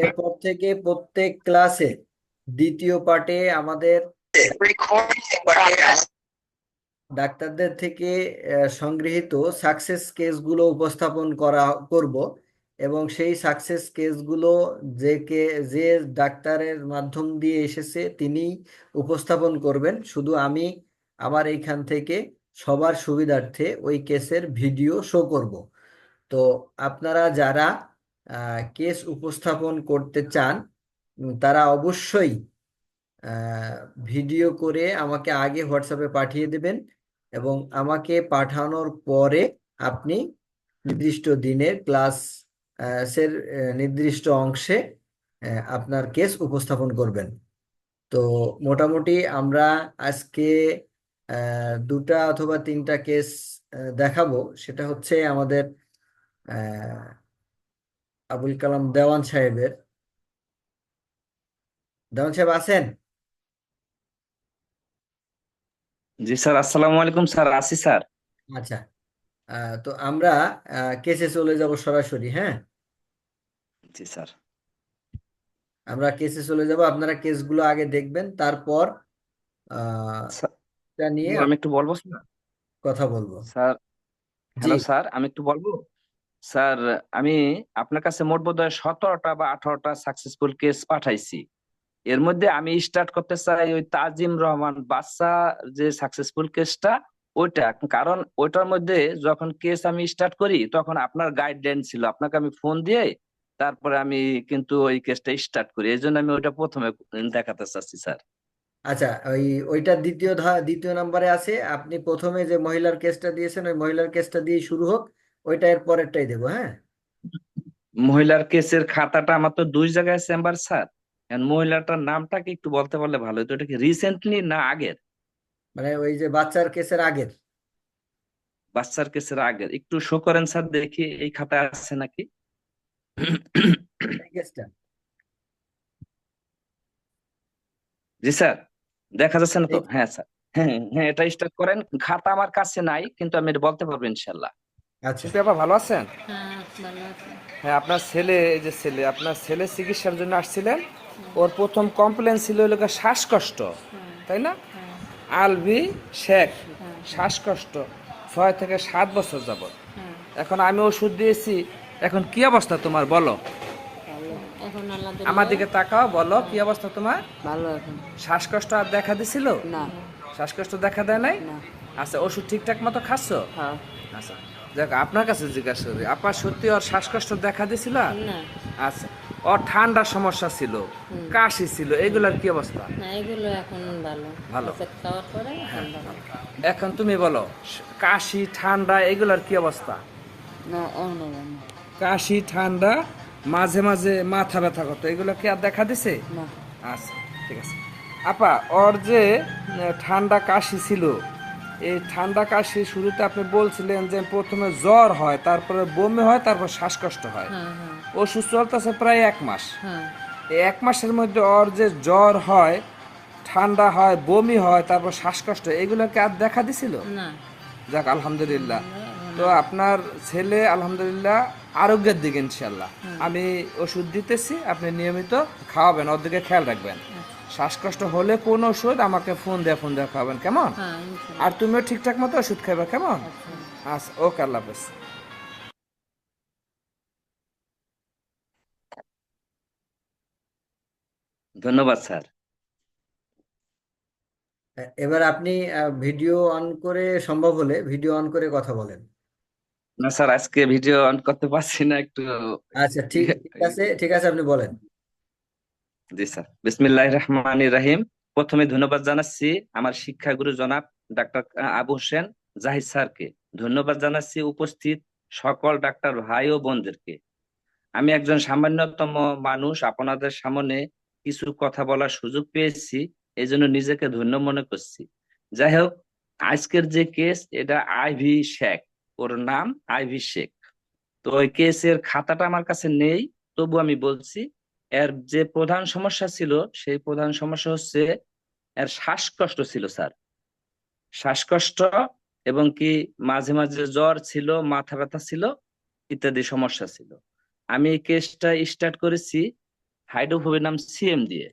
এরপর থেকে প্রত্যেক ক্লাসে দ্বিতীয় পার্টে আমাদের ডাক্তারদের থেকে সংগৃহীত সাকসেস কেসগুলো উপস্থাপন করব এবং সেই সাকসেস কেসগুলো যে ডাক্তারের মাধ্যম দিয়ে এসেছে তিনি উপস্থাপন করবেন। শুধু আমি আমার এইখান থেকে সবার সুবিধার্থে ওই কেসের ভিডিও শো করব। তো আপনারা যারা কেস উপস্থাপন করতে চান তারা অবশ্যই ভিডিও করে আমাকে আগে হোয়াটসঅ্যাপে পাঠিয়ে দেবেন এবং আমাকে পাঠানোর পরে আপনি নির্দিষ্ট দিনের ক্লাস এর নির্দিষ্ট অংশে আপনার কেস উপস্থাপন করবেন। তো মোটামুটি আমরা আজকে দুটা অথবা তিনটা কেস দেখাবো। সেটা হচ্ছে আমাদের আবুল কালাম দেওয়ান সাহেবের। দেওয়ান সাহেব আছেন? জি স্যার, আসসালামু আলাইকুম স্যার। আসি স্যার। আচ্ছা, তো আমরা কেসে চলে যাব সরাসরি। হ্যাঁ, জি স্যার। আমরা কেসে চলে যাব। আপনারা কেসগুলো আগে দেখবেন, তারপর আহ, স্যার, এটা নিয়ে আমি একটু বলবো স্যার। কথা বলবো। স্যার, জি, হ্যালো স্যার, আমি একটু বলবো। স্যার, আমি আপনার কাছে মোট বোধহয় 17টা বা 18টা সাকসেসফুল কেস পাঠাইছি। এর মধ্যে আমি স্টার্ট করতে চাই ওই তাজিম রহমান বাচ্চা যে সাকসেসফুল কেসটা, ওইটা। কারণ ওইটার মধ্যে যখন কেস আমি স্টার্ট করি তখন আপনার গাইডলাইন ছিল, আপনাকে আমি ফোন দিয়ে তারপরে আমি কিন্তু ওই কেসটা স্টার্ট করি। এই জন্য আমি ওইটা প্রথমে দেখাতে চাচ্ছি স্যার। আচ্ছা, ওইটা দ্বিতীয় নাম্বারে আছে। আপনি প্রথমে যে মহিলার কেসটা দিয়েছেন ওই মহিলার কেসটা দিয়ে শুরু হোক, ওইটা এর পরেরটাই দেবো। হ্যাঁ, মহিলার কেসের খাতাটা আমার তো দুই জায়গায় চেম্বার স্যার। এখন মহিলাটার নামটা কি একটু বলতে পারলে ভালো হতো। এটা কি রিসেন্টলি না আগের? মানে ওই যে বাচ্চার কেসের আগের বাচ্চার কেসের আগের একটু শো করেন স্যার, দেখি এই খাতায় আছে নাকি। এই কেসটা। জি স্যার, দেখা যাচ্ছে না তো? এই হ্যাঁ স্যার। হ্যাঁ হ্যাঁ, এটা স্টার্ট করেন। খাতা আমার কাছে নাই, কিন্তু আমি এটা বলতে পারবো ইনশাল্লাহ। আচ্ছা, সুপি আপা ভালো আছেন? হ্যাঁ, ভালো আছে। হ্যাঁ, আপনার ছেলে, এই যে ছেলে, আপনার ছেলে চিকিৎসার জন্য আসছিলেন। ওর প্রথম কমপ্লেন ছিল হলো গিয়ে শ্বাসকষ্ট, হ্যাঁ, তাই না? হ্যাঁ, আলভি শেখ, হ্যাঁ, শ্বাসকষ্ট 6 থেকে 7 বছর যাবত। হ্যাঁ, এখন আমি ওষুধ দিয়েছি। এখন কি অবস্থা তোমার বলো? ভালো। এখন আমার আলহামদুলিল্লাহ দিকে তাকাও, বলো কি অবস্থা তোমার? ভালো এখন। শ্বাসকষ্ট আর দেখা দিছিল? না, শ্বাসকষ্ট দেখা দেয় নাই? না, আচ্ছা, ওষুধ ঠিকঠাক মতো খাচ্ছো? হ্যাঁ, আচ্ছা, যাক, আপনার কাছে জিজ্ঞাসা করি, আপনার সত্যি ওর শ্বাসকষ্ট দেখা দিছিল? না, আচ্ছা, ওর ঠান্ডার সমস্যা ছিল, হুম, কাশি ছিল, এগুলার কি অবস্থা? না, এগুলো এখন ভালো। ভালো। ওষুধ খাওয়ার পরে এখন ভালো। এখন তুমি বলো, কাশি ঠান্ডা এগুলার কি অবস্থা? না, অন্য ভালো। কাশি ঠান্ডা, মাঝে মাঝে মাথা ব্যথা করতো, এগুলো কি আর দেখা দিছে? না, আচ্ছা, ঠিক আছে। আপা, ওর যে ঠান্ডা কাশি ছিল, এই ঠান্ডা কাশি শুরুতে আপনি বলছিলেন যে প্রথমে জ্বর হয়, তারপরে বমি হয়, তারপর শ্বাসকষ্ট হয়। হ্যাঁ, হ্যাঁ, ওষুধ চলতেছে প্রায় 1 মাস। হ্যাঁ, এই 1 মাসের মধ্যে ওর যে জ্বর হয়, ঠান্ডা হয়, বমি হয়, তারপর শ্বাসকষ্ট, এগুলোকে আর দেখা দিছিল? না, যাক, আলহামদুলিল্লাহ। তো না, আপনার ছেলে আলহামদুলিল্লাহ আরোগ্যের দিকে ইনশাল্লাহ। হুম, আমি ওষুধ দিতেছি, আপনি নিয়মিত খাওয়াবেন, ওর দিকে খেয়াল রাখবেন। শ্বাসকষ্ট হলে কোন ওষুধ আমাকে ফোন দিয়ে খাওয়াবেন, কেমন? হ্যাঁ, আর ইনশাল্লাহ। তুমিও ঠিকঠাক মতো ওষুধ খাইবা, কেমন? আচ্ছা। আচ্ছা, ওকে, আল্লাহ হাফেজ। ধন্যবাদ স্যার। এবার আপনি ভিডিও অন করে, সম্ভব হলে ভিডিও অন করে কথা বলেন। না স্যার, আজকে ভিডিও অন করতে পারছি না একটু। আচ্ছা, ঠিক ঠিক আছে, ঠিক আছে, আপনি বলেন। জি স্যার, বিসমিল্লাহির রহমানির রহিম। প্রথমে ধন্যবাদ জানাচ্ছি আমার শিক্ষাগুরু জনাব ডাক্তার আবু হোসেন জাহিদ স্যারকে। ধন্যবাদ জানাচ্ছি উপস্থিত সকল ডাক্তার ভাই ও বোনদেরকে। আমি একজন সামান্যতম মানুষ, আপনাদের সামনে কিছু কথা বলার সুযোগ পেয়েছি, এই জন্য নিজেকে ধন্য মনে করছি। যাই হোক, আজকের যে কেস, এটা আইভি শেখ, ওর নাম আইভি শেখ। তো ওই কেসের খাতাটা আমার কাছে নেই, তবু আমি বলছি। এর যে প্রধান সমস্যা ছিল, সেই প্রধান সমস্যা হচ্ছে এর শ্বাসকষ্ট ছিল স্যার। শ্বাসকষ্ট, এবং কি মাঝে মাঝে জ্বর ছিল, মাথা ব্যথা ছিল, ইত্যাদি সমস্যা ছিল। আমি এই কেসটা স্টার্ট করেছি হাইড্রোফোবিনাম সিএম দিয়ে।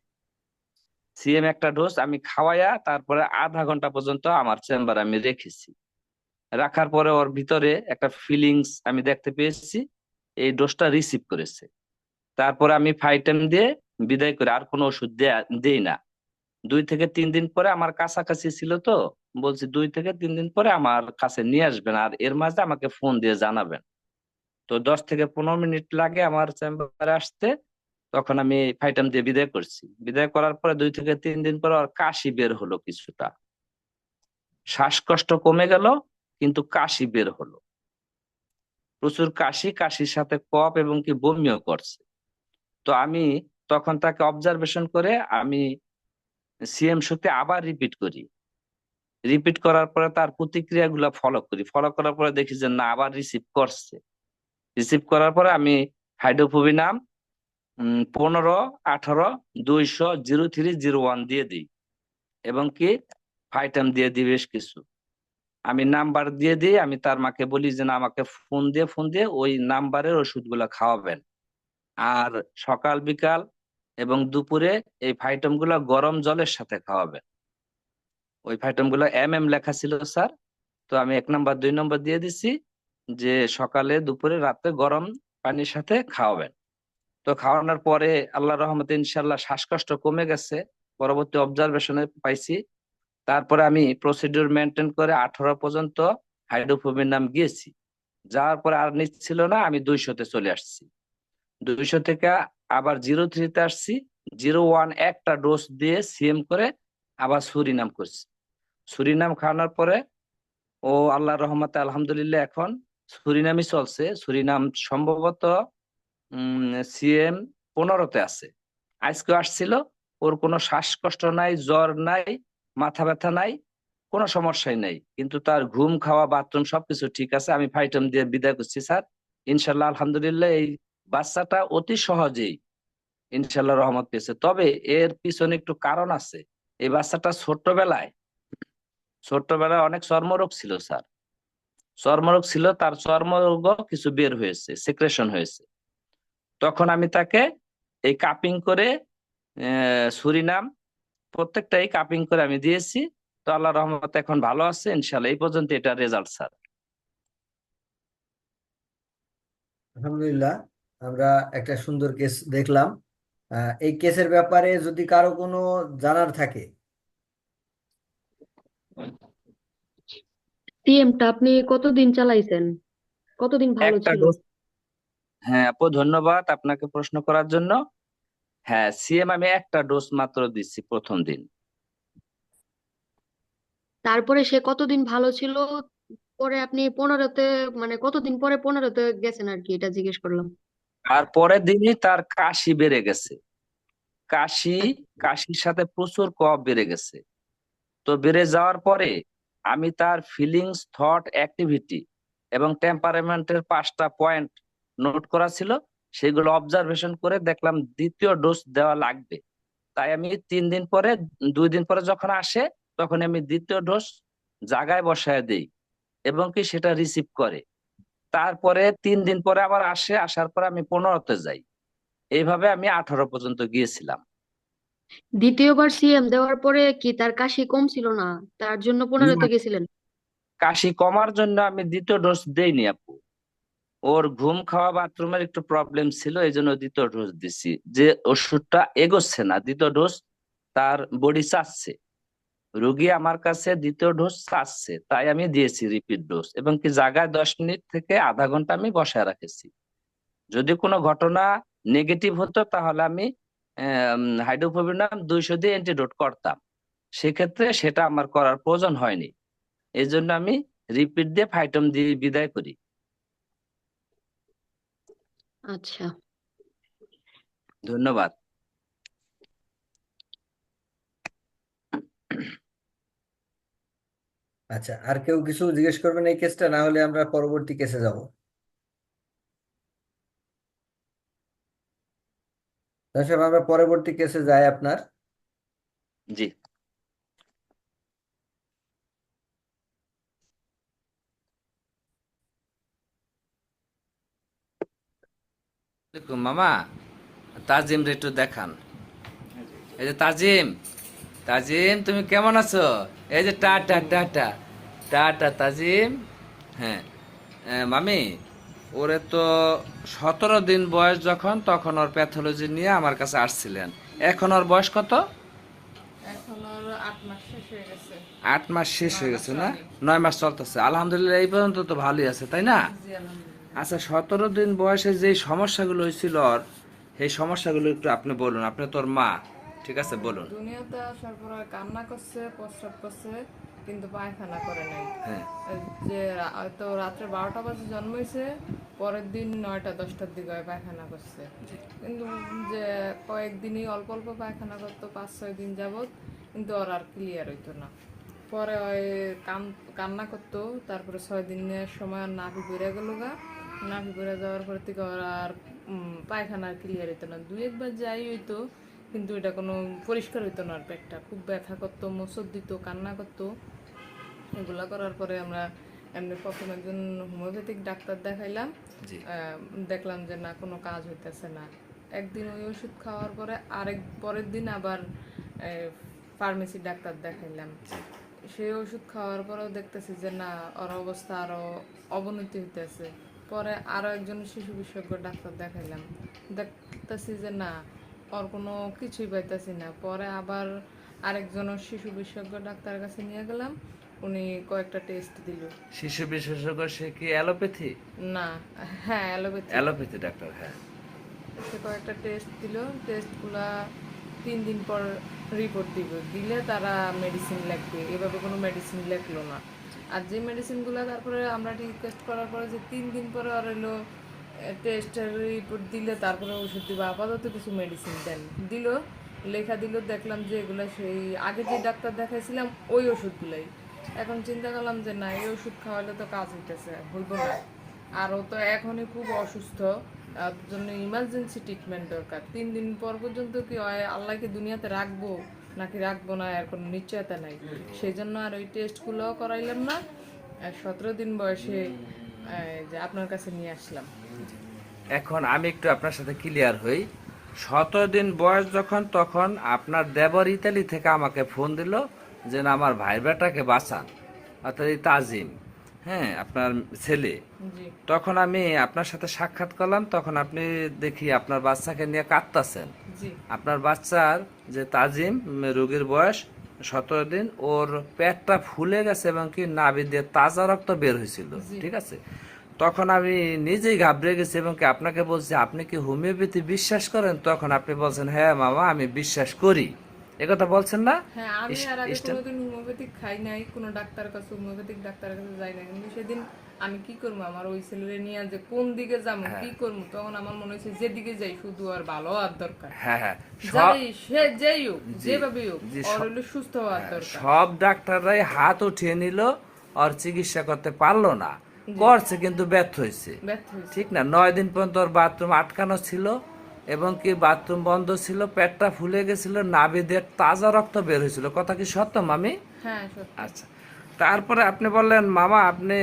সিএম একটা ডোজ আমি খাওয়াইয়া তারপরে আধা ঘন্টা পর্যন্ত আমার চেম্বারে আমি রেখেছি। রাখার পরে ওর ভিতরে একটা ফিলিংস আমি দেখতে পেয়েছি, এই ডোজটা রিসিভ করেছে। তারপরে আমি ফাইটাম দিয়ে বিদায় করে আর কোনো ওষুধ দেই না। 2 থেকে 3 দিন পরে আমার কাছাকাছি ছিল তো, বলছি 2 থেকে 3 দিন পরে আমার কাছে নিয়ে আসবেন, আর এর মাঝে আমাকে ফোন দিয়ে জানাবেন। তো 10 থেকে 15 মিনিট লাগে আমার চেম্বারে আসতে। তখন আমি ফাইটাম দিয়ে বিদায় করছি। বিদায় করার পরে 2 থেকে 3 দিন পরে আর কাশি বের হলো কিছুটা, শ্বাসকষ্ট কমে গেল, কিন্তু কাশি বের হলো, প্রচুর কাশি, কাশির সাথে কফ এবং কি বমিও করছে। তো আমি তখন তাকে অবজারভেশন করে আমি সিএম শক্তি আবার রিপিট করি। রিপিট করার পরে তার প্রতিক্রিয়াগুলো ফলো করি, ফলো করার পরে দেখি যে না, আবার রিসিভ করছে। রিসিভ করার পরে আমি হাইড্রোফোবিনাম 15, 18, 200, 03, 01 দিয়ে দিই, এবং কি ফাইটাম দিয়ে দিই বেশ কিছু। আমি নাম্বার দিয়ে দিই, আমি তার মাকে বলি যে না, আমাকে ফোন দিয়ে ওই নাম্বারের ওষুধগুলো খাওয়াবেন। আর সকাল বিকাল এবং দুপুরে এই ফাইটাম গুলা গরম জলের সাথে খাওয়াবেন। ওই ফাইটাম গুলো লেখা ছিল স্যার। তো আমি 1 নম্বর 2 নম্বর দিয়ে দিছি যে সকালে দুপুরে রাতে গরম পানির সাথে খাওয়াবেন। তো খাওয়ানোর পরে আল্লাহ রহমতে ইনশাল্লাহ শ্বাসকষ্ট কমে গেছে, পরবর্তী অবজারভেশনে পাইছি। তারপরে আমি প্রসিডিউর মেনটেন করে 18 পর্যন্ত হাইড্রোফোবিন নাম গিয়েছি। যাওয়ার পরে আর নিচ্ছিল না, আমি 200-তে চলে আসছি। 200 থেকে আবার 03-তে আসছি। 01 একটা ডোজ দিয়ে সিএম করে আবার সুরিনাম করছি। সুরিনাম খাওয়ানোর পরে ও আল্লাহর রহমতে আলহামদুলিল্লাহ এখন সুরিনামই চলছে। সুরিনাম সম্ভবত সিএম 15-তে আছে। আজকে আসছিল, ওর কোনো শ্বাসকষ্ট নাই, জ্বর নাই, মাথা ব্যথা নাই, কোনো সমস্যাই নাই, কিন্তু তার ঘুম, খাওয়া, বাথরুম সবকিছু ঠিক আছে। আমি ফাইটাম দিয়ে বিদায় করছি স্যার। ইনশাল্লাহ আলহামদুলিল্লাহ এই বাচ্চাটা অতি সহজেই ইনশাল্লাহ রহমত পেয়েছে। তবে এর পিছনে একটু কারণ আছে। এই বাচ্চাটা ছোট্টবেলায় অনেক চর্মরোগ ছিল স্যার। চর্মরোগ ছিল, তার চর্মরোগ কিছু বের হয়েছে, সিক্রেশন হয়েছে। তখন আমি তাকে এই কাপিং করে সুরিনাম প্রত্যেকটাই কাপিং করে আমি দিয়েছি। তো আল্লাহ রহমতে এখন ভালো আছে ইনশাল্লাহ। এই পর্যন্ত এটা রেজাল্ট স্যার। আলহামদুলিল্লাহ, আমরা একটা সুন্দর কেস দেখলাম। এই কেসের ব্যাপারে যদি কারো কোনো জানার থাকে। সিএমটা আপনি কতদিন চালাইছেন? কতদিন ভালো একটা ছিল? ডোজ। হ্যাঁ আপু, ধন্যবাদ আপনাকে প্রশ্ন করার জন্য। হ্যাঁ, সিএম আমি একটা ডোজ মাত্র দিচ্ছি প্রথম দিন। তারপরে সে কতদিন ভালো ছিল? পরে আপনি 15-তে, মানে কতদিন পরে 15-তে গেছেন আর কি, এটা জিজ্ঞেস করলাম। আর পরের দিনই তার কাশি বেড়ে গেছে। কাশি, কাশির সাথে প্রচুর কফ বেড়ে গেছে। তো বেড়ে যাওয়ার পরে আমি তার ফিলিংস, থট, অ্যাক্টিভিটি এবং টেম্পারামেন্টের 5টা পয়েন্ট নোট করা ছিল। সেগুলো অবজারভেশন করে দেখলাম দ্বিতীয় ডোজ দেওয়া লাগবে। তাই আমি 3 দিন পরে, 2 দিন পরে যখন আসে, তখন আমি দ্বিতীয় ডোজ জায়গায় বসায় দেই, এবং কি সেটা রিসিভ করে। তারপরে 3 দিন পরে আবার আসে, আসার পরে আমি 15-তে যাই। এইভাবে আমি 18 পর্যন্ত গিয়েছিলাম। দ্বিতীয়বার সিএম দেওয়ার পরে কি তার কাশি কম ছিল না? তার জন্য 15-তে গেছিলেন? কাশি কমার জন্য আমি দ্বিতীয় ডোজ দেইনি আপু। ওর ঘুম, খাওয়া, বাথরুমের একটু প্রবলেম ছিল, এই জন্য দ্বিতীয় ডোজ দিছি। যে ওষুধটা এগোচ্ছে না, দ্বিতীয় ডোজ তার বডি চাচ্ছে, রোগী আমার কাছে দ্বিতীয় ডোজ চাচ্ছে, তাই আমি দিয়েছি রিপিট ডোজ, এবং কি জায়গায় 10 মিনিট থেকে আধা ঘন্টা আমি বসায় রাখেছি। যদি কোনো ঘটনা নেগেটিভ হতো তাহলে আমি হাইড্রোফোবিনাম 200 দিয়ে অ্যান্টিডোট করতাম। সেক্ষেত্রে সেটা আমার করার প্রয়োজন হয়নি। এই জন্য আমি রিপিট দিয়ে ফাইটাম দিয়ে বিদায় করি। আচ্ছা। ধন্যবাদ। আচ্ছা, আর কেউ কিছু জিজ্ঞেস করবেন এই কেসটা, না হলে আমরা পরবর্তী কেসে যাব। দর্শক, আমরা পরবর্তী কেসে যাই আপনার। জি। দেখুন মামা, তাজিম রে একটু দেখান। এই যে তাজিম, তাজিম তুমি কেমন আছো? এই যে টাটা টাটা টাটা তাজিম। হ্যাঁ, মামি, ওরে তো 17 দিন বয়স যখন, তখন ওর প্যাথোলজি নিয়ে আমার কাছে আসছিলেন। এখন ওর বয়স কত? এখন ওর 8 মাস শেষ হয়ে গেছে। 8 মাস শেষ হয়ে 9 মাস গেছে না? রানিং। 9 মাস চলতেছে, আলহামদুলিল্লাহ। এই পর্যন্ত তো ভালোই আছে, তাই না? জি আলহামদুলিল্লাহ। আচ্ছা, 17 দিন বয়সে যে সমস্যাগুলো হয়েছিল ওর, এই সমস্যাগুলো একটু আপনি বলুন। আপনি তোর মা, ঠিক আছে, বলুন। দুনিয়াতে আসার পরে কান্না করছে, প্রস্রাব করছে, কিন্তু পায়খানা করে নাই। হ্যাঁ, যে হয়তো রাত্রে 12টা বাজে জন্মাইছে, পরের দিন 9টা-10টার দিকে হয় পায়খানা করছে। কিন্তু যে কয়েকদিনই অল্প অল্প পায়খানা করতো, 5-6 দিন যাবত, কিন্তু ওর আর ক্লিয়ার হইতো না। পরে ওই কান্না করতো, তারপরে 6 দিনের সময় আর নাভি বেড়ে গেল গা। নাভি বেড়ে যাওয়ার পর থেকে ওর আর পায়খানা ক্লিয়ার হইতো না। 2-1 বার যাই হইতো, কিন্তু এটা কোনো পরিষ্কার হইতো না। আর পেটটা খুব ব্যথা করতো, মোচড় দিত, কান্না করতো। এগুলা করার পরে আমরা এমনি প্রথম একজন হোমিওপ্যাথিক ডাক্তার দেখাইলাম। জি। দেখলাম যে না, কোনো কাজ হইতেছে না। একদিন ওই ওষুধ খাওয়ার পরে পরের দিন আবার ফার্মেসি ডাক্তার দেখাইলাম। সেই ওষুধ খাওয়ার পরেও দেখতেছি যে না, ওর অবস্থা আরো অবনতি হইতেছে। পরে আরো একজন শিশু বিশেষজ্ঞ ডাক্তার দেখাইলাম, দেখতেছি যে না, ওর কোনো কিছুই পাইতেছি না। পরে আবার আরেকজন শিশু বিশেষজ্ঞ ডাক্তারের কাছে নিয়ে গেলাম, উনি কয়েকটা টেস্ট দিল। শিশু বিশেষজ্ঞ সে কি অ্যালোপ্যাথি? না, হ্যাঁ অ্যালোপ্যাথি। অ্যালোপ্যাথি ডাক্তার, হ্যাঁ। সে কয়েকটা টেস্ট দিল, টেস্টগুলা 3 দিন পর রিপোর্ট দিলে তারা মেডিসিন লিখবে। এভাবে কোনো মেডিসিন লিখলো না। আর যে মেডিসিনগুলো তারপরে আমরা রিকোয়েস্ট করার পরে যে 3 দিন পরে আর এলো টেস্টের রিপোর্ট দিলে তারপরে ওষুধ দিব, আপাতত কিছু মেডিসিন দেন দিল, লেখা দিল। দেখলাম যে এগুলো সেই আগে যে ডাক্তার দেখাইছিলাম ওই ওষুধগুলাই। এখন চিন্তা করলাম যে না, এই ওষুধ খাওয়ালে তো কাজ হইব না। আর ও তো এখনই খুব অসুস্থ, তার জন্য ইমার্জেন্সি ট্রিটমেন্ট দরকার। 3 দিন পর পর্যন্ত কি হয়, আল্লাহকে দুনিয়াতে রাখবো নাকি রাখবো না, এর কোনো নিশ্চয়তা নাই। সেই জন্য আর ওই টেস্টগুলোও করাইলাম না। 17 দিন বয়সে যে আপনার কাছে নিয়ে আসলাম। এখন আমি একটু আপনার সাথে ক্লিয়ার হই। 17 দিন বয়স যখন, তখন আপনার দেবর ইতালি থেকে আমাকে ফোন দিল যে না, আমার ভাই বেটাকে বাঁচান, অর্থাৎ এই তাজিম, হ্যাঁ, আপনার ছেলে। জি তখন আমি আপনার সাথে সাক্ষাৎ করলাম, তখন আপনি দেখি আপনার বাচ্চাকে নিয়ে কাঁদতেছেন। জি আপনার বাচ্চার যে তাজিম, রোগীর বয়স 17 দিন, ওর পেটটা ফুলে গেছে এবং কি নাভি দিয়ে তাজা রক্ত বের হয়েছিল, ঠিক আছে। তখন আমি নিজেই ঘাবড়ে গেছি এবং কি আপনাকে বলছি, আপনি কি হোমিওপ্যাথি বিশ্বাস করেন? তখন আপনি বলছেন, হ্যাঁ মামা, আমি বিশ্বাস করি। একথা বলছেন না? হ্যাঁ, আমি আর আগে কোনোদিন হোমিওপ্যাথিক খাই নাই, কোনো ডাক্তারের কাছে হোমিওপ্যাথিক ডাক্তারের কাছে যাই না। কিন্তু সেদিন আমি কি করবো, আমার ওই ছেলেরে নিয়ে যে কোন দিকে যাবো, কি করবো, তখন আমার মনে হয়েছে যেদিকে যাই শুধু আর ভালো হওয়ার দরকার। হ্যাঁ, হ্যাঁ, যাই সে যেই হোক, যেভাবে হোক, ওর হলো সুস্থ হওয়ার দরকার। সব ডাক্তাররাই হাত উঠিয়ে নিল, আর চিকিৎসা করতে পারলো না। করছে কিন্তু ব্যর্থ হয়েছে, ব্যর্থ হয়েছে। ঠিক না? 9 দিন পর্যন্ত ওর বাথরুম আটকানো ছিল এবং কি বাথরুম বন্ধ ছিল, পেটটা ফুলে গেছিল, নাভি দিয়ে তাজা রক্ত বের হয়েছিল। কথা কি সত্য মামি? হ্যাঁ সত্যি। আচ্ছা, তারপরে আপনি বললেন, মামা আপনি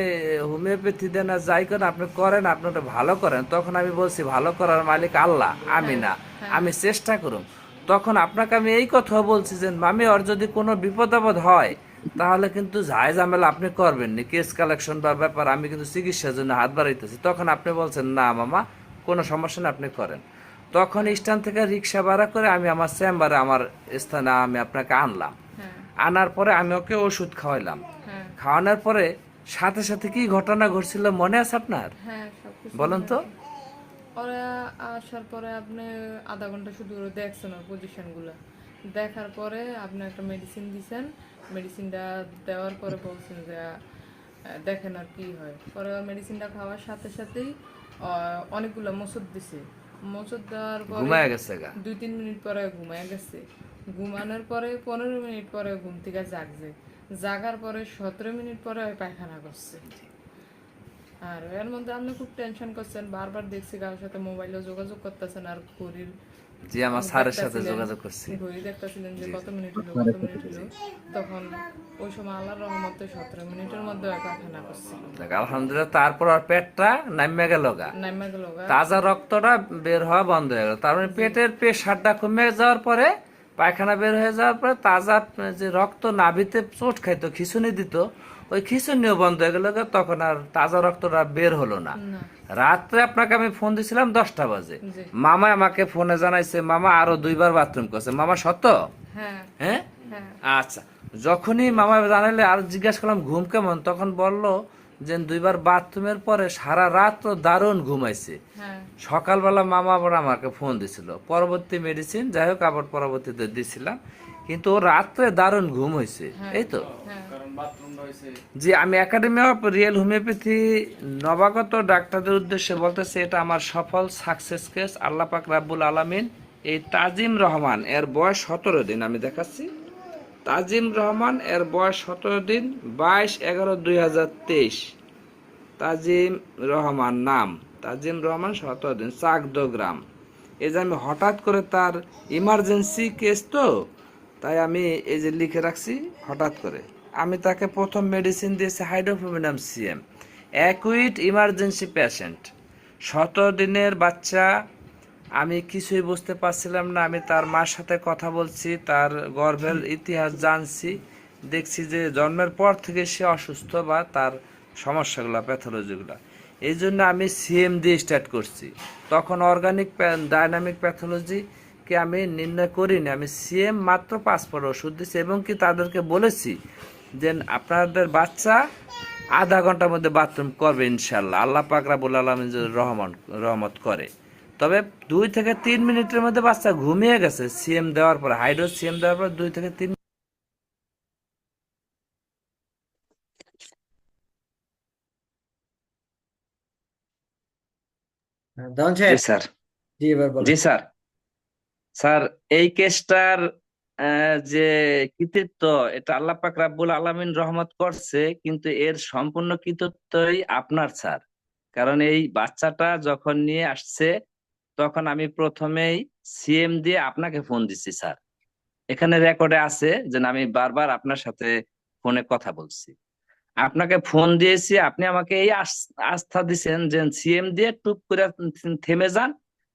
হোমিওপ্যাথি দেন আর যাই করেন, আপনি করেন, আপনি ওটা ভালো করেন। তখন আমি বলছি, ভালো করার মালিক আল্লাহ, আমি না, আমি চেষ্টা করুন। তখন আপনাকে আমি এই কথা বলছি যে মামি, ওর যদি কোনো বিপদ আপদ হয় তাহলে কিন্তু ঝাই ঝামেলা আপনি করবেন না, কেস কালেকশন বা ব্যাপার, আমি কিন্তু চিকিৎসার জন্য হাত বাড়াইতেছি। তখন আপনি বলছেন, না মামা, কোনো সমস্যা না, আপনি করেন। তখন স্ট্যান্ড থেকে রিক্সা ভাড়া করে আমি আমার চেম্বারে, আমার স্থানে আমি আপনাকে আনলাম। হ্যাঁ আনার পরে আমি ওকে ওষুধ খাওয়াইলাম। হ্যাঁ খাওয়ানোর পরে সাথে সাথে কি ঘটনা ঘটছিল মনে আছে আপনার? হ্যাঁ, সবকিছু বলেন তো। ওরা আসার পরে আপনি আধা ঘন্টা শুধু ওরা দেখছেন ওর পজিশন গুলা। দেখার পরে আপনি একটা মেডিসিন দিছেন, মেডিসিনটা দেওয়ার পরে বলছেন যে দেখেন আর কি হয়। পরে মেডিসিনটা খাওয়ার সাথে সাথেই অনেকগুলো মোচড় দিছে। মোচড় দেওয়ার পরে ঘুমায় গেছে গা। 2-3 মিনিট পরে ঘুমায় গেছে। ঘুমানোর পরে 15 মিনিট পরে ঘুম থেকে জাগছে। জাগার পরে 17 মিনিট পরে ওই পায়খানা করছে। আর এর মধ্যে আপনি খুব টেনশন করছেন, বারবার দেখছি কারোর সাথে মোবাইলে যোগাযোগ করতেছেন, আর ঘড়ির জি আমার স্যারের সাথে দেখতাছিলেন, যোগাযোগ করছি। ঘড়ি দেখতাছিলেন যে জি কত মিনিট হলো কত মিনিট হলো। তখন ওই সময় আল্লাহর রহমতে 17 মিনিটের মধ্যে পায়খানা করছিল, দেখ আলহামদুলিল্লাহ। তারপর আর পেটটা নামিয়ে গেল গা, নাইমা গেল গা। তাজা রক্তটা বের হওয়া বন্ধ হয়ে গেল। তার মানে পেটের প্রেশারটা কমে যাওয়ার পরে, পায়খানা বের হয়ে যাওয়ার পরে তাজা যে রক্ত নাভিতে চোট খাইতো, খিঁচুনি দিত, ওই খিঁচুনিও বন্ধ হয়ে গেল গা। তখন আর তাজা রক্তটা বের হলো না। না, রাত্রে আপনাকে আমি ফোন দিছিলাম 10টা বাজে, জি, মামা আমাকে ফোনে জানাইছে মামা আরো 2বার বাথরুম করছে। মামা সত্য? হ্যাঁ, হ্যাঁ, হ্যাঁ, আচ্ছা। যখনই মামা জানাইলে আর জিজ্ঞাসা করলাম ঘুম কেমন, তখন বলল যে 2বার বাথরুমের পরে সারা রাত তো দারুণ ঘুমাইছে। হ্যাঁ, সকালবেলা মামা আবার আমাকে ফোন দিছিল, পরবর্তী মেডিসিন যাই হোক আবার পরবর্তীতে দিছিলাম, কিন্তু ও রাত্রে দারুণ ঘুম হয়েছে। এই তো হ্যাঁ, জি। আমি একাডেমি অফ রিয়েল হোমিওপ্যাথি নবাগত ডাক্তারদের উদ্দেশ্যে বলতেছি, এটা আমার সফল সাকসেস কেস। আল্লাহ পাক রাব্বুল আলামিন এই তাজিম রহমান এর বয়স 17 দিন, আমি দেখাচ্ছি। তাজিম রহমান এর বয়স 17 দিন, 22/11/2023। তাজিম রহমান নাম, তাজিম রহমান, 17 দিন, চাকদগ্রাম। এই যে আমি হঠাৎ করে তার ইমার্জেন্সি কেস তো, তাই আমি এই যে লিখে রাখছি হঠাৎ করে। আমি তাকে প্রথম মেডিসিন দিয়েছি হাইড্রোফ্লোমিনাম সিএম, অ্যাকুইট ইমার্জেন্সি পেশেন্ট, 17 দিনের বাচ্চা। আমি কিছুই বুঝতে পারছিলাম না। আমি তার মার সাথে কথা বলছি, তার গর্ভের ইতিহাস জানছি, দেখছি যে জন্মের পর থেকে সে অসুস্থ বা তার সমস্যাগুলো, প্যাথোলজিগুলো। এই জন্য আমি সিএম দিয়ে স্টার্ট করছি। তখন অর্গানিক ডাইনামিক প্যাথোলজিকে আমি নির্ণয় করিনি, আমি সিএম মাত্র 5 পর ওষুধ দিচ্ছি, এবং কি তাদেরকে বলেছি যে আপনাদের বাচ্চা আধা ঘন্টার মধ্যে বাথরুম করবে ইনশাল্লাহ, আল্লাহ পাক রাব্বুল আলামিন যদি রহমত করে। তবে 2 থেকে 3 মিনিটের মধ্যে বাচ্চা ঘুমিয়ে গেছে সিএম দেওয়ার পর, হাইড্রো সিএম দেওয়ার পর 2 থেকে 3। দাউন জি সাহেব, স্যার। জি এবার বলেন। জি স্যার। স্যার, এই কেসটার যে কৃতিত্ব, এটা আল্লাহ পাক রাব্বুল আলামিন রহমত করছে, কিন্তু এর সম্পূর্ণ কৃতিত্বই আপনার স্যার। কারণ এই বাচ্চাটা যখন নিয়ে আসছে, তখন আমি প্রথমেই সিএম দিয়ে আপনাকে ফোন দিছি স্যার। এখানে রেকর্ডে আছে যে আমি বারবার আপনার সাথে ফোনে কথা বলছি, আপনাকে ফোন দিয়েছি, আপনি আমাকে এই আস্থা দিছেন যে সিএম দিয়ে টুক করে থেমে যান,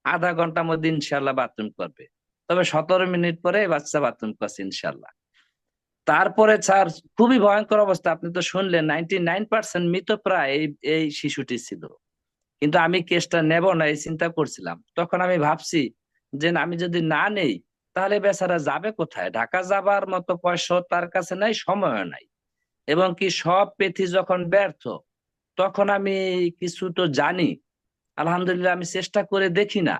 আধা ঘন্টার মধ্যে ইনশাল্লাহ বাথরুম করবে। তবে 17 মিনিট পরে এই বাচ্চা বাথরুম করছে ইনশাল্লাহ। তারপরে স্যার খুবই ভয়ঙ্কর অবস্থা, আপনি তো শুনলেন, 99% মৃতপ্রায় এই শিশুটি ছিল। কিন্তু আমি কেসটা নেব না এই চিন্তা করছিলাম। তখন আমি ভাবছি যে আমি যদি না নেই, তাহলে বেচারা যাবে কোথায়? ঢাকা যাবার মতো পয়সা তার কাছে নাই, সময়ও নাই। এবং কি সব প্যাথি যখন ব্যর্থ, তখন আমি কিছু তো জানি, আলহামদুলিল্লাহ আমি চেষ্টা করে দেখি না,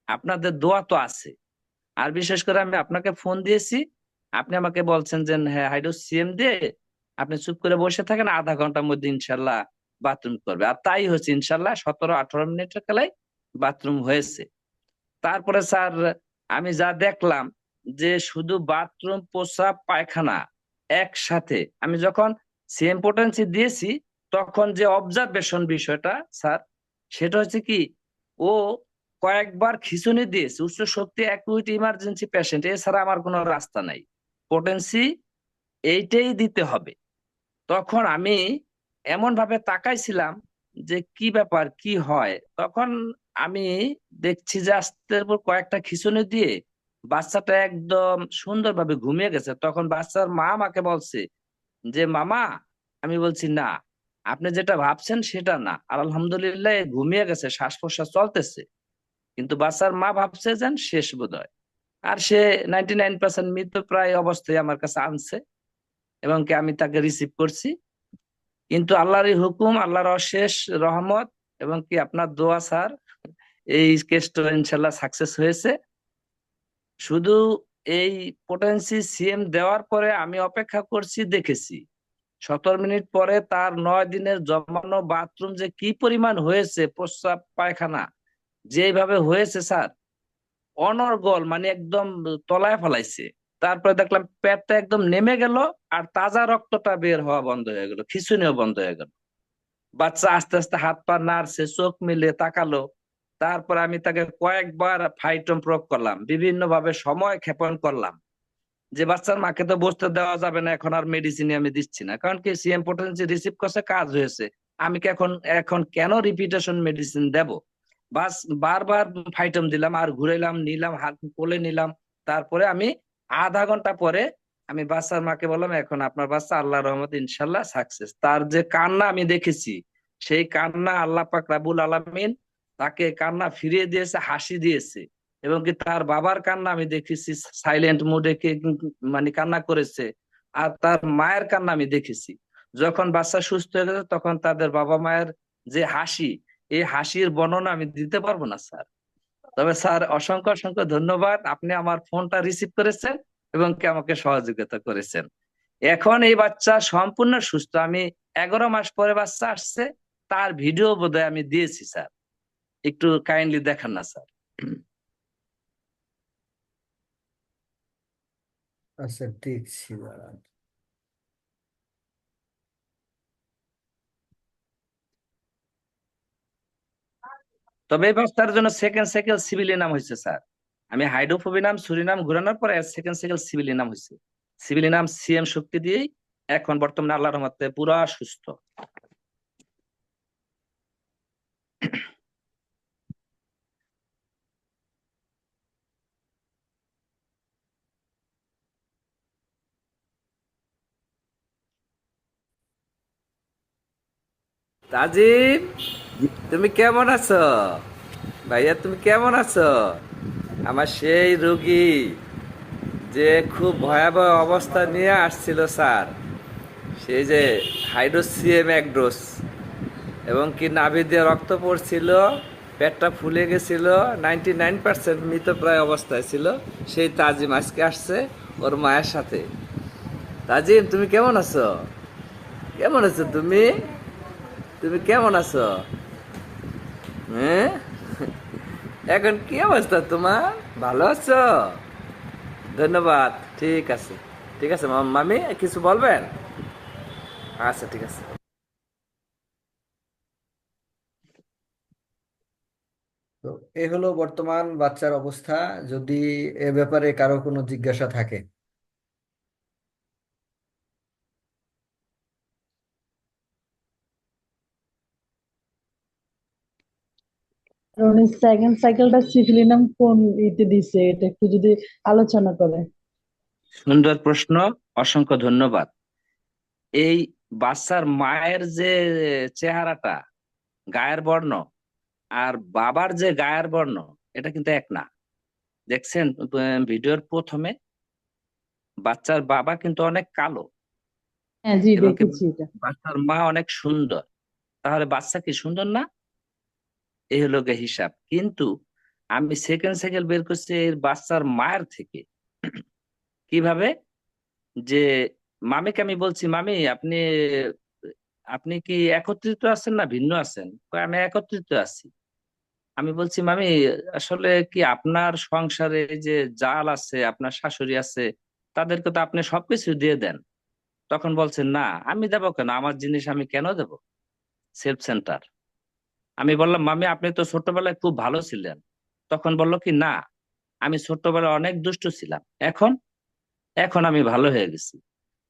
আপনাদের দোয়া তো আছে। আর বিশেষ করে আমি আপনাকে ফোন দিয়েছি, আপনি আমাকে বলছেন যে হ্যাঁ হাইড্রো সিএম দিয়ে আপনি চুপ করে বসে থাকেন, আধা ঘন্টার মধ্যে ইনশাল্লাহ বাথরুম করবে। আর তাই হচ্ছে ইনশাল্লাহ, 17-18 মিনিটের কালাই বাথরুম হয়েছে। তারপরে স্যার আমি যা দেখলাম, যে শুধু বাথরুম, প্রস্রাব, পায়খানা একসাথে, আমি যখন সেম পোটেন্সি দিয়েছি, তখন যে অবজারভেশন বিষয়টা স্যার, সেটা হচ্ছে কি, ও কয়েকবার খিঁচুনি দিয়েছে। উচ্চ শক্তি অ্যাকুইট ইমার্জেন্সি পেশেন্ট, এছাড়া আমার কোনো রাস্তা নাই, পোটেন্সি এইটাই দিতে হবে। তখন আমি এমন ভাবে তাকাইছিলাম যে কি ব্যাপার, কি হয়। তখন আমি দেখছি যে আস্তের পর কয়েকটা খিঁচুনি দিয়ে বাচ্চাটা একদম সুন্দরভাবে ঘুমিয়ে গেছে। তখন বাচ্চার মা আমাকে বলছে যে মামা, আমি বলছি না, আপনি যেটা ভাবছেন সেটা না, আর আলহামদুলিল্লাহ এ ঘুমিয়ে গেছে, শ্বাস প্রশ্বাস চলতেছে। কিন্তু বাচ্চার মা ভাবছে যেন শেষ বোধহয়। আর সে 99% মৃত প্রায় অবস্থায় আমার কাছে আনছে, এবং কি আমি তাকে রিসিভ করছি। কিন্তু আল্লাহরই হুকুম, আল্লাহর অশেষ রহমত, এবং কি আপনার দোয়া স্যার, এই কেসটা ইনশাল্লাহ সাকসেস হয়েছে। শুধু এই পোটেন্সি সিএম দেওয়ার পরে আমি অপেক্ষা করছি, দেখেছি 17 মিনিট পরে তার 9 দিনের জমানো বাথরুম যে কি পরিমাণ হয়েছে, প্রস্রাব পায়খানা যেভাবে হয়েছে স্যার, অনর্গল, মানে একদম তলায় ফেলাইছে। তারপরে দেখলাম পেটটা একদম নেমে গেল, আর তাজা রক্তটা বের হওয়া বন্ধ হয়ে গেল, খিঁচুনিও বন্ধ হয়ে গেল। বাচ্চা আস্তে আস্তে হাত পা নাড়ছে, চোখ মিলে তাকালো। তারপর আমি তাকে কয়েকবার ফাইটম প্রয়োগ করলাম, বিভিন্ন ভাবে সময় ক্ষেপণ করলাম যে বাচ্চার মাকে তো বসতে দেওয়া যাবে না, এখন আর মেডিসিন আমি দিচ্ছি না, কারণ কি সিএম পটেন্সি রিসিভ করছে, কাজ হয়েছে। আমি কি এখন এখন কেন রিপিটেশন মেডিসিন দেব? বাস বারবার ফাইটম দিলাম, আর ঘুরাইলাম, নিলাম, হাত কোলে নিলাম। তারপরে আমি আধা ঘন্টা পরে আমি বাচ্চার মাকে বললাম, এখন আপনার বাচ্চা আল্লাহর রহমতে ইনশাল্লাহ সাকসেস। তার যে কান্না আমি দেখেছি, সেই কান্না আল্লাহ পাক রাব্বুল আলামিন তাকে কান্না ফিরিয়ে দিয়েছে, হাসি দিয়েছে। এবং কি তার বাবার কান্না আমি দেখেছি, সাইলেন্ট মুডে মানে কান্না করেছে। আর তার মায়ের কান্না আমি দেখেছি। যখন বাচ্চা সুস্থ হয়ে গেছে, তখন তাদের বাবা মায়ের যে হাসি, এই হাসির বর্ণনা আমি দিতে পারবো না স্যার। তবে স্যার অসংখ্য অসংখ্য ধন্যবাদ, আপনি আমার ফোনটা রিসিভ করেছেন এবং কি আমাকে সহযোগিতা করেছেন। এখন এই বাচ্চা সম্পূর্ণ সুস্থ। আমি 11 মাস পরে বাচ্চা আসছে, তার ভিডিও বোধহয় আমি দিয়েছি স্যার, একটু কাইন্ডলি দেখান না স্যার। আচ্ছা, দেখছি দাঁড়ান। তবে এই বাচ্চার জন্য সেকেন্ড সাইকেল সিভিলিনাম হয়েছে স্যার। আমি হাইড্রোফোবিনাম সুরিনাম ঘুরানোর পরে সেকেন্ড সাইকেল সিভিলিনাম হয়েছে। সিভিলিনাম সিএম শক্তি দিয়েই এখন বর্তমানে আল্লাহর রহমতে পুরা সুস্থ। তাজিম, তুমি কেমন আছো? ভাইয়া তুমি কেমন আছো? আমার সেই রোগী যে খুব ভয়াবহ অবস্থা নিয়ে আসছিল স্যার, সেই যে হাইড্রোসিএম এক ডোজ, এবং কি নাভি দিয়ে রক্ত পড়ছিল, পেটটা ফুলে গেছিল, 99% মৃতপ্রায় অবস্থায় ছিল, সেই তাজিম আজকে আসছে ওর মায়ের সাথে। তাজিম তুমি কেমন আছো? কেমন আছো তুমি? তুমি কেমন আছো? হ্যাঁ, এখন কি অবস্থা তোমার? ভালো আছো? ধন্যবাদ। ঠিক আছে, ঠিক আছে মামি, কিছু বলবেন? আচ্ছা ঠিক আছে। তো এ হলো বর্তমান বাচ্চার অবস্থা। যদি এ ব্যাপারে কারো কোনো জিজ্ঞাসা থাকে। আর উনি সেকেন্ড সাইকেলটা সিফিলিনাম কোন ইতে দিছে, এটা একটু যদি আলোচনা করে। সুন্দর প্রশ্ন, অসংখ্য ধন্যবাদ। এই বাচ্চার মায়ের যে চেহারাটা, গায়ের বর্ণ, আর বাবার যে গায়ের বর্ণ, এটা কিন্তু এক না। দেখছেন ভিডিওর প্রথমে বাচ্চার বাবা কিন্তু অনেক কালো, হ্যাঁ জি, এবং কি দেখেছি এটা। বাচ্চার মা অনেক সুন্দর। তাহলে বাচ্চা কি সুন্দর না? এই হলো গিয়ে হিসাব। কিন্তু আমি সেকেন্ড সাইকেল বের করছি এর বাচ্চার মায়ের থেকে। কিভাবে? যে মামিকে আমি বলছি, মামি আপনি আপনি কি একত্রিত আছেন না ভিন্ন আছেন? কয়, আমি একত্রিত আছি। আমি বলছি, মামি আসলে কি আপনার সংসারে যে জাল আছে, আপনার শাশুড়ি আছে, তাদেরকে তো আপনি সবকিছু দিয়ে দেন। তখন বলছে, না আমি দেবো কেন, আমার জিনিস আমি কেন দেব? Self centre. আমি বললাম, মামি আপনি তো ছোটবেলায় খুব ভালো ছিলেন। তখন বলল কি, না আমি ছোটবেলায় অনেক দুষ্ট ছিলাম, এখন এখন আমি ভালো হয়ে গেছি।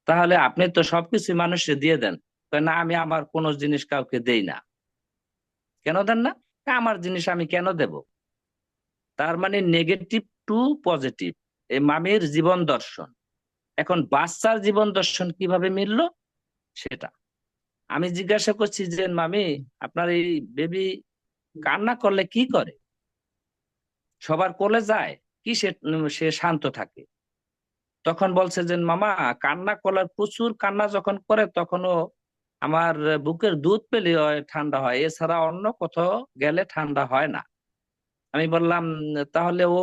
তাহলে আপনি তো সবকিছু মানুষে দিয়ে দেন। কয়, না আমি আমার কোনো জিনিস কাউকে দেই না। কেন দেন না? আমার জিনিস আমি কেন দেব? তার মানে নেগেটিভ টু পজিটিভ, এই মামির জীবন দর্শন। এখন বাচ্চার জীবন দর্শন কিভাবে মিললো সেটা আমি জিজ্ঞাসা করছি যে, মামি আপনার এই বেবি কান্না করলে কি করে? সবার কোলে যায় কি সে শান্ত থাকে? তখন বলছে যে, মামা কান্না করার প্রচুর কান্না যখন করে, তখন ও আমার বুকের দুধ পেলে ঠান্ডা হয়, এছাড়া অন্য কোথাও গেলে ঠান্ডা হয় না। আমি বললাম, তাহলে ও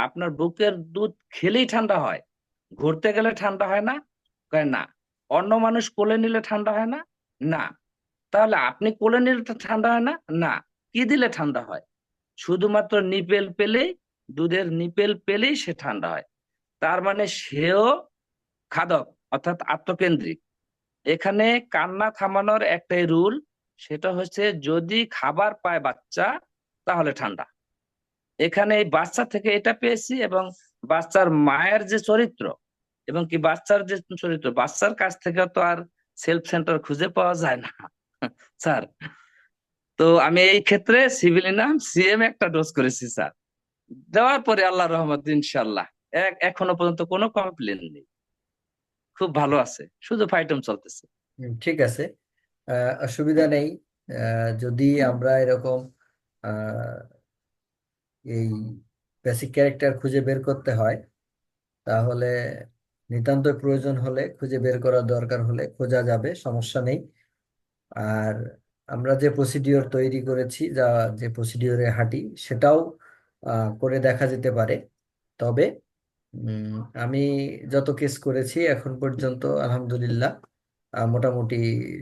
আপনার বুকের দুধ খেলেই ঠান্ডা হয়, ঘুরতে গেলে ঠান্ডা হয় না? কয়, না। অন্য মানুষ কোলে নিলে ঠান্ডা হয় না? না। তাহলে আপনি কোলে নিলে তো ঠান্ডা হয় না? না। কি দিলে ঠান্ডা হয়? শুধুমাত্র নিপেল পেলেই, দুধের নিপেল পেলেই সে ঠান্ডা হয়। তার মানে সেও খাদক, অর্থাৎ আত্মকেন্দ্রিক। এখানে কান্না থামানোর একটাই রুল, সেটা হচ্ছে যদি খাবার পায় বাচ্চা তাহলে ঠান্ডা। এখানে এই বাচ্চা থেকে এটা পেয়েছি, এবং বাচ্চার মায়ের যে চরিত্র এবং কি বাচ্চার যে চরিত্র, বাচ্চার কাছ থেকে তো আর সেলফ সেন্টার খুঁজে পাওয়া যায় না স্যার। তো আমি এই ক্ষেত্রে সিভিলিনাম সিএম একটা ডোজ করেছি স্যার। দেওয়ার পরে আল্লাহ রহমত ইনশাল্লাহ এখনো পর্যন্ত কোনো কমপ্লেন নেই, খুব ভালো আছে, শুধু ফাইটম চলতেছে। ঠিক আছে, অসুবিধা নেই। যদি আমরা এরকম আহ, এই বেসিক ক্যারেক্টার খুঁজে বের করতে হয়, তাহলে নিতান্ত প্রয়োজন হলে খুঁজে বের করার দরকার হলে খোঁজা যাবে, সমস্যা নেই। আর আমরা যে প্রসিডিওর তৈরি করেছি, যে প্রসিডিওরে হাঁটি, সেটাও করে দেখা যেতে পারে। তবে উম, আমি যত কেস করেছি এখন পর্যন্ত আলহামদুলিল্লাহ মোটামুটি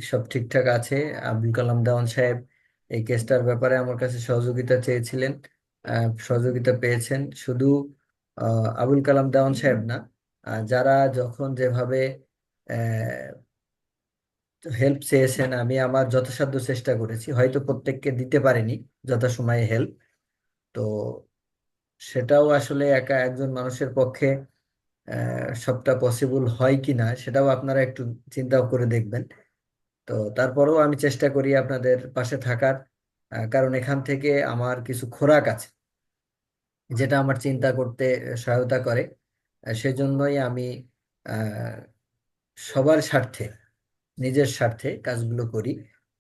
সব ঠিকঠাক আছে। আব্দুল কালাম দেওয়ান সাহেব এই কেসটার ব্যাপারে আমার কাছে সহযোগিতা চেয়েছিলেন, সহযোগিতা পেয়েছেন। শুধু আবুল কালাম দেওয়ান সাহেব না, যারা যখন যেভাবে হেল্প চেয়েছেন, আমি আমার যথাসাধ্য চেষ্টা করেছি, হয়তো প্রত্যেককে দিতে পারিনি যথাসময়ে হেল্প। তো সেটাও আসলে একা একজন মানুষের পক্ষে সবটা পসিবল হয় কি না, সেটাও আপনারা একটু চিন্তাও করে দেখবেন। তো তারপরেও আমি চেষ্টা করি আপনাদের পাশে থাকার, কারণ এখান থেকে আমার কিছু খোরাক আছে যেটা আমার চিন্তা করতে সহায়তা করে। সেজন্যই আমি আহ, সবার স্বার্থে, নিজের স্বার্থে কাজগুলো করি,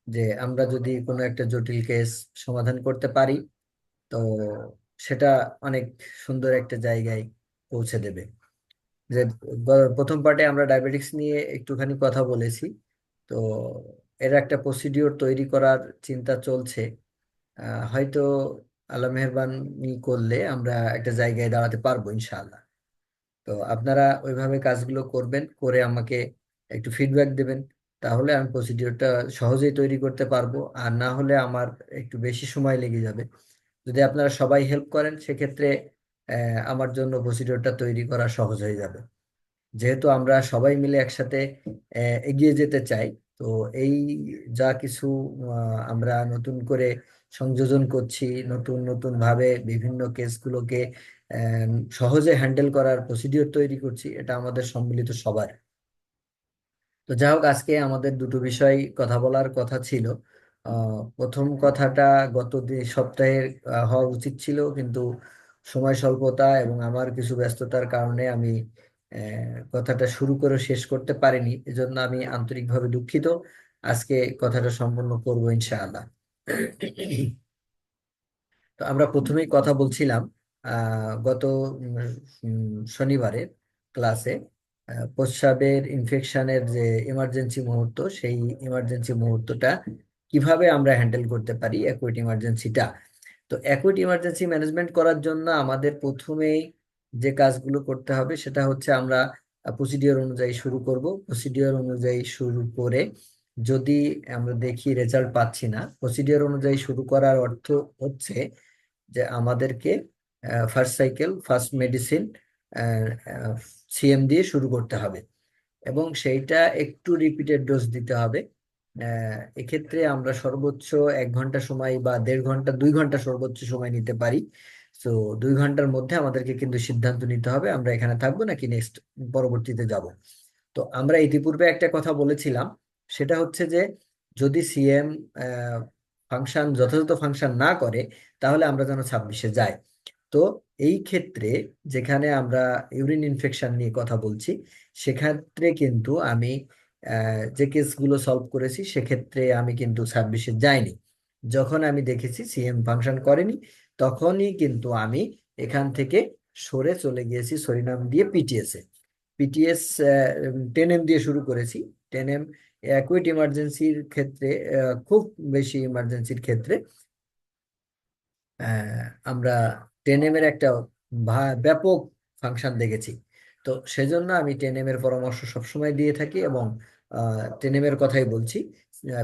যে আমরা যদি কোনো একটা জটিল কেস সমাধান করতে পারি, তো সেটা অনেক সুন্দর একটা জায়গায় পৌঁছে দেবে। যে প্রথম পার্টে আমরা ডায়াবেটিক্স নিয়ে একটুখানি কথা বলেছি, তো এর একটা প্রসিডিওর তৈরি করার চিন্তা চলছে। হয়তো আল্লাহ মেহেরবানি করলে আমরা একটা জায়গায় দাঁড়াতে পারবো ইনশাআল্লাহ। তো আপনারা ওইভাবে কাজগুলো করবেন, করে আমাকে একটু ফিডব্যাক দেবেন, তাহলে আমি প্রসিডিওরটা সহজেই তৈরি করতে পারবো। আর না হলে আমার একটু বেশি সময় লেগে যাবে। যদি আপনারা সবাই হেল্প করেন, সেক্ষেত্রে আমার জন্য প্রসিডিওরটা তৈরি করা সহজ হয়ে যাবে। যেহেতু আমরা সবাই মিলে একসাথে এগিয়ে যেতে চাই, তো এই যা কিছু আমরা নতুন করে সংযোজন করছি, নতুন নতুন ভাবে বিভিন্ন কেসগুলোকে আহ, সহজে হ্যান্ডেল করার প্রসিডিওর তৈরি করছি, এটা আমাদের সম্মিলিত সবার। তো যাই হোক, আজকে আমাদের দুটো বিষয় কথা বলার কথা ছিল। প্রথম কথাটা গত সপ্তাহে হওয়া উচিত ছিল, কিন্তু সময় স্বল্পতা এবং আমার কিছু ব্যস্ততার কারণে আমি কথাটা শুরু করে শেষ করতে পারিনি। এজন্য আমি আন্তরিকভাবে দুঃখিত। আজকে কথাটা সম্পূর্ণ করবো ইনশাআল্লাহ। তো আমরা প্রথমেই কথা বলছিলাম গত শনিবারের ক্লাসে প্রস্রাবের ইনফেকশনের যে ইমার্জেন্সি মুহূর্ত, সেই ইমার্জেন্সি মুহূর্তটা কিভাবে আমরা হ্যান্ডেল করতে পারি, অ্যাকুইট ইমার্জেন্সিটা। তো অ্যাকুইট ইমার্জেন্সি ম্যানেজমেন্ট করার জন্য আমাদের প্রথমেই যে কাজগুলো করতে হবে সেটা হচ্ছে আমরা প্রসিডিওর অনুযায়ী শুরু করব। প্রসিডিওর অনুযায়ী শুরু করে যদি আমরা দেখি রেজাল্ট পাচ্ছি না, প্রসিডিওর অনুযায়ী শুরু করার অর্থ হচ্ছে যে আমাদেরকে first cycle, first medicine CM দিয়ে শুরু করতে হবে, এবং সেইটা একটু রিপিটেড ডোজ দিতে হবে। এক্ষেত্রে আমরা সর্বোচ্চ 1 ঘন্টা সময় বা 1.5 ঘন্টা, 2 ঘন্টা সর্বোচ্চ সময় নিতে পারি। তো 2 ঘন্টার মধ্যে আমাদেরকে কিন্তু সিদ্ধান্ত নিতে হবে আমরা এখানে থাকবো নাকি নেক্সট পরবর্তীতে যাব। তো আমরা ইতিপূর্বে একটা কথা বলেছিলাম, সেটা হচ্ছে যে যদি সিএম ফাংশন যথাযথ ফাংশন না করে, তাহলে আমরা যেন 26-এ যাই। তো এই ক্ষেত্রে যেখানে আমরা ইউরিন ইনফেকশন নিয়ে কথা বলছি, সেক্ষেত্রে কিন্তু আমি যে কেসগুলো সলভ করেছি, সেক্ষেত্রে আমি কিন্তু 26-এ যাইনি। যখন আমি দেখেছি সিএম ফাংশন করেনি, তখনই কিন্তু আমি এখান থেকে সরে চলে গিয়েছি সরিনাম দিয়ে পিটিএস এ। পিটিএস 10M দিয়ে শুরু করেছি। 10M অ্যাকুইট ইমার্জেন্সির ক্ষেত্রে, খুব বেশি ইমার্জেন্সির ক্ষেত্রে আমরা 10M এর একটা ব্যাপক ফাংশন দেখেছি। তো সেজন্য আমি 10M এর পরামর্শ সবসময় দিয়ে থাকি, এবং 10M এর কথাই বলছি।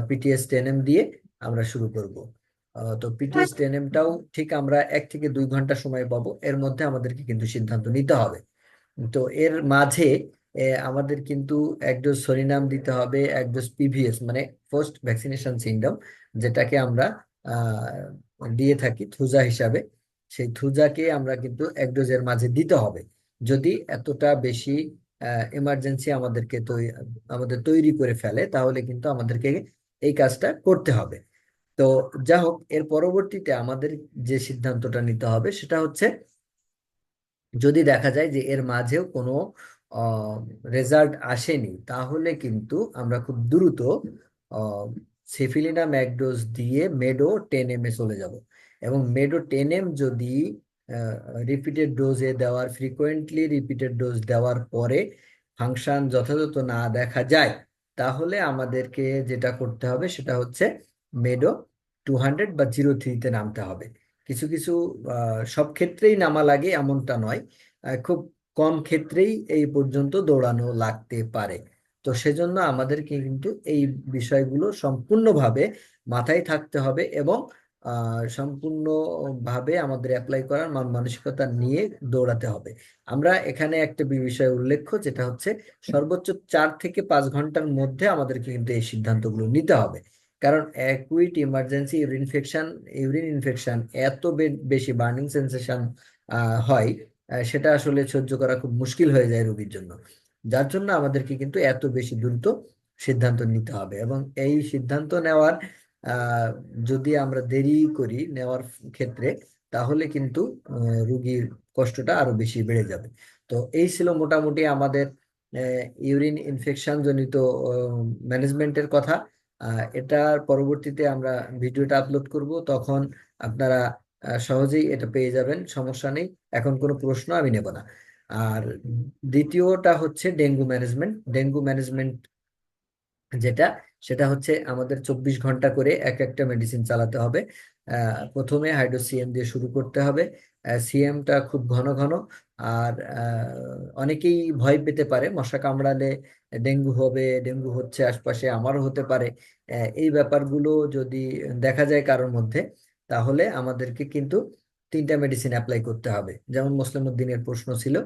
পিটিএস 10M দিয়ে আমরা শুরু করব। তো পিটিএস 10Mটাও ঠিক আমরা 1 থেকে 2 ঘন্টা সময় পাবো, এর মধ্যে আমাদেরকে কিন্তু সিদ্ধান্ত নিতে হবে। তো এর মাঝে আমাদের কিন্তু এক ডোজ সরিনাম দিতে হবে, এক ডোজ পিভিএস মানে পোস্ট ভ্যাকসিনেশন সিন্ড্রোম, যেটাকে আমরা দিয়ে থাকি থুজা হিসাবে। সেই থুজাকে আমরা কিন্তু এক ডোজের মাঝে দিতে হবে যদি এতটা বেশি এমার্জেন্সি আমাদের তৈরি করে ফেলে, তাহলে কিন্তু আমাদেরকে এই কাজটা করতে হবে। তো যা হোক, এর পরবর্তীতে আমাদের যে সিদ্ধান্তটা নিতে হবে সেটা হচ্ছে, যদি দেখা যায় যে এর মাঝেও কোনো রেজাল্ট আসেনি, তাহলে কিন্তু আমরা খুব দ্রুত সেফিলিনাম এক ডোজ দিয়ে মেডো 10 এ চলে যাব। এবং মেডো 10 যদি রিপিটেড ডোজে দেওয়ার, ফ্রিকোয়েন্টলি রিপিটেড ডোজ দেওয়ার পরে ফাংশন যথাযথ না দেখা যায়, তাহলে আমাদেরকে যেটা করতে হবে সেটা হচ্ছে মেডো 200 বা 03-তে নামতে হবে। কিছু কিছু সব ক্ষেত্রেই নামা লাগে এমনটা নয়, খুব কম ক্ষেত্রেই এই পর্যন্ত দৌড়ানো লাগতে পারে। তো সেজন্য আমাদেরকে কিন্তু এই বিষয়গুলো সম্পূর্ণভাবে মাথায় থাকতে হবে এবং সম্পূর্ণভাবে আমাদের অ্যাপ্লাই করার মন মানসিকতা নিয়ে দৌড়াতে হবে। আমরা এখানে একটা বিষয় উল্লেখ্য, যেটা হচ্ছে সর্বোচ্চ 4 থেকে 5 ঘন্টার মধ্যে আমাদেরকে কিন্তু এই সিদ্ধান্তগুলো নিতে হবে। কারণ অ্যাকুইট ইমার্জেন্সি ইউরিন ইনফেকশন এত বেশি বার্নিং সেন্সেশন হয়, সেটা আসলে সহ্য করা খুব মুশকিল হয়ে যায় রোগীর জন্য। যার জন্য আমাদেরকে কিন্তু এত বেশি দ্রুত সিদ্ধান্ত নিতে হবে। এবং এই সিদ্ধান্ত নেওয়ার আহ, যদি আমরা দেরি করি নেওয়ার ক্ষেত্রে, তাহলে কিন্তু রোগীর কষ্টটা আরো বেশি বেড়ে যাবে। তো এই ছিল মোটামুটি আমাদের ইউরিন ইনফেকশন জনিত ম্যানেজমেন্টের কথা। এটার পরবর্তীতে আমরা ভিডিওটা আপলোড করব, তখন আপনারা সহজেই এটা পেয়ে যাবেন, সমস্যা নেই। এখন কোনো প্রশ্ন আমি নেব না। আর দ্বিতীয়টা হচ্ছে ডেঙ্গু ম্যানেজমেন্ট। ডেঙ্গু ম্যানেজমেন্ট যেটা, সেটা হচ্ছে আমাদের 24 ঘন্টা করে এক একটা মেডিসিন চালাতে হবে। প্রথমে হাইড্রোসিএম দিয়ে শুরু করতে হবে। সিএমটা খুব ঘন ঘন। আর অনেকেই ভয় পেতে পারে মশা কামড়ালে ডেঙ্গু হবে, ডেঙ্গু হচ্ছে আশপাশে, আমারও হতে পারে। এই ব্যাপারগুলো যদি দেখা যায় কারোর মধ্যে, তাহলে আমাদেরকে কিন্তু 3টা মেডিসিন অ্যাপ্লাই করতে হবে। যেমন মুসলিম উদ্দিনের প্রশ্ন ছিল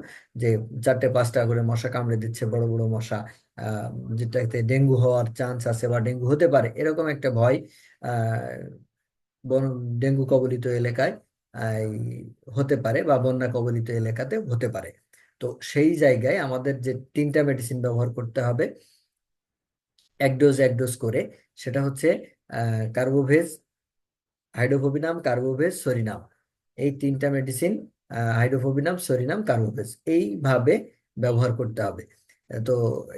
যে 4টে 5টা করে মশা কামড়ে দিচ্ছে, বড় বড় মশা, আহ, যেটাতে ডেঙ্গু হওয়ার চান্স আছে বা ডেঙ্গু হতে পারে, এরকম একটা ভয় ডেঙ্গু কবলিত এলাকায় আহ, হতে পারে বা বন্যা কবলিত এলাকাতে হতে পারে। তো সেই জায়গায় আমাদের যে 3টা মেডিসিন ব্যবহার করতে হবে এক ডোজ করে, সেটা হচ্ছে কার্বোভেজ, হাইড্রোফোবিনাম, কার্বোভেজ, সরিনাম। এই 3টা মেডিসিন, হাইড্রোফোবিনাম, সরিনাম, কার্বোভেজ, এইভাবে ব্যবহার করতে হবে। তো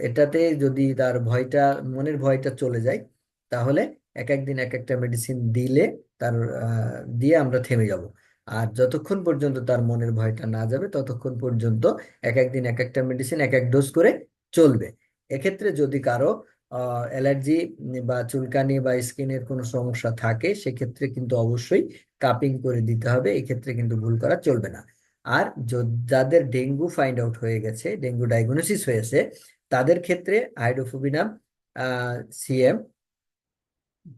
এটাতে যদি তার ভয়টা, মনের ভয়টা চলে যায়, তাহলে এক একদিন এক একটা মেডিসিন দিলে তার দিয়ে আমরা থেমে যাব। আর যতক্ষণ পর্যন্ত তার মনের ভয়টা না যাবে, ততক্ষণ পর্যন্ত এক একদিন এক একটা মেডিসিন এক এক ডোজ করে চলবে। এক্ষেত্রে যদি কারো অ্যালার্জি বা চুলকানি বা স্কিনের কোনো সমস্যা থাকে, সেক্ষেত্রে কিন্তু অবশ্যই কাপিং করে দিতে হবে। এক্ষেত্রে কিন্তু ভুল করা চলবে না। আর যাদের ডেঙ্গু ফাইন্ড আউট হয়ে গেছে, ডেঙ্গু ডায়াগনোসিস হয়েছে, তাদের ক্ষেত্রে হাইড্রোফোবিনাম সিএম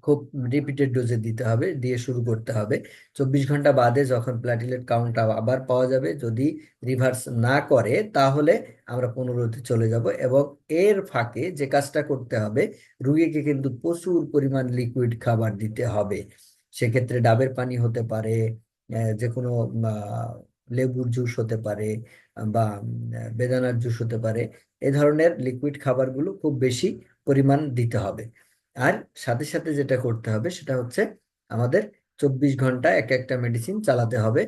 খুব রিপিটেড ডোজে দিতে হবে, দিয়ে শুরু করতে হবে। 24 ঘন্টা বাদে যখন প্ল্যাটিলেট কাউন্ট আবার পাওয়া যাবে, যদি রিভার্স না করে, তাহলে আমরা 15-তে চলে যাব। এবং এর ফাঁকে যে কাজটা করতে হবে, রুগীকে কিন্তু প্রচুর পরিমাণ লিকুইড খাবার দিতে হবে। সেক্ষেত্রে ডাবের পানি হতে পারে, যে কোনো লেবুর জুস হতে পারে, বা বেদানার জুস হতে পারে। এই ধরনের লিকুইড খাবারগুলো খুব বেশি পরিমাণ দিতে হবে। আর সাথে সাথে যেটা করতে হবে সেটা হচ্ছে আমাদের 24 ঘন্টা এক একটা মেডিসিন চালাতে হবে,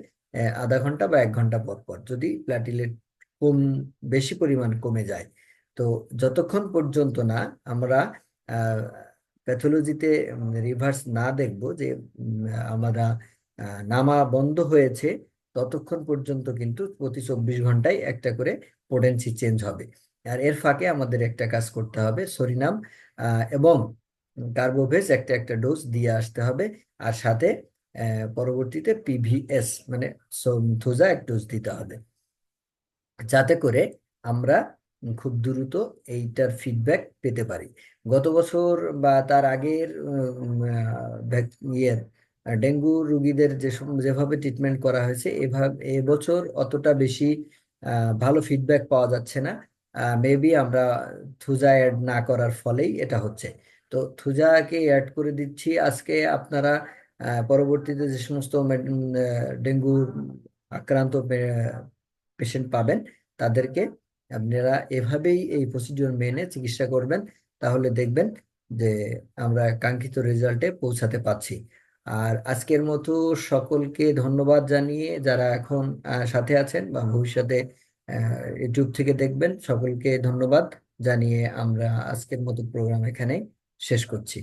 আধা ঘন্টা বা 1 ঘন্টা পর পর, যদি প্ল্যাটিলেট কম বেশি পরিমাণ কমে যায়। তো যতক্ষণ পর্যন্ত না আমরা প্যাথোলজিতে রিভার্স না দেখব যে আমরা নামা বন্ধ হয়েছে, ততক্ষণ পর্যন্ত কিন্তু প্রতি 24 ঘন্টায় একটা করে পোটেন্সি চেঞ্জ হবে। আর এর ফাঁকে আমাদের একটা কাজ করতে হবে, সরিনাম এবং কার্বোভেজ একটা একটা ডোজ দিয়ে আসতে হবে। আর সাথে পরবর্তীতে পিভিএস মানে থোজা এক ডোজ দিতে হবে, যাতে করে আমরা খুব দ্রুত এইটার ফিডব্যাক পেতে পারি। গত বছর বা তার আগের ইয়ের ডেঙ্গু রোগীদের যেভাবে ট্রিটমেন্ট করা হয়েছে, এবছর অতটা বেশি ভালো ফিডব্যাক পাওয়া যাচ্ছে না। মেবি আমরা থুজা অ্যাড না করার ফলেই এটা হচ্ছে। তো থুজাকে অ্যাড করে দিচ্ছি আজকে। আপনারা পরবর্তীতে যে সমস্ত ডেঙ্গু আক্রান্ত পেশেন্ট পাবেন তাদেরকে আপনারা এভাবেই এই প্রসিডিওর মেনে চিকিৎসা করবেন, তাহলে দেখবেন যে আমরা কাঙ্ক্ষিত রেজাল্টে পৌঁছাতে পারছি। আর আজকের মতো সকলকে ধন্যবাদ জানিয়ে, যারা এখন সাথে আছেন বা ভবিষ্যতে ইউটিউব থেকে দেখবেন, সকলকে ধন্যবাদ জানিয়ে আমরা আজকের মতো প্রোগ্রাম এখানে শেষ করছি।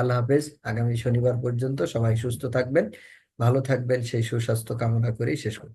আল্লাহ হাফেজ। আগামী শনিবার পর্যন্ত সবাই সুস্থ থাকবেন, ভালো থাকবেন, সেই সুস্বাস্থ্য কামনা করেই শেষ করছি।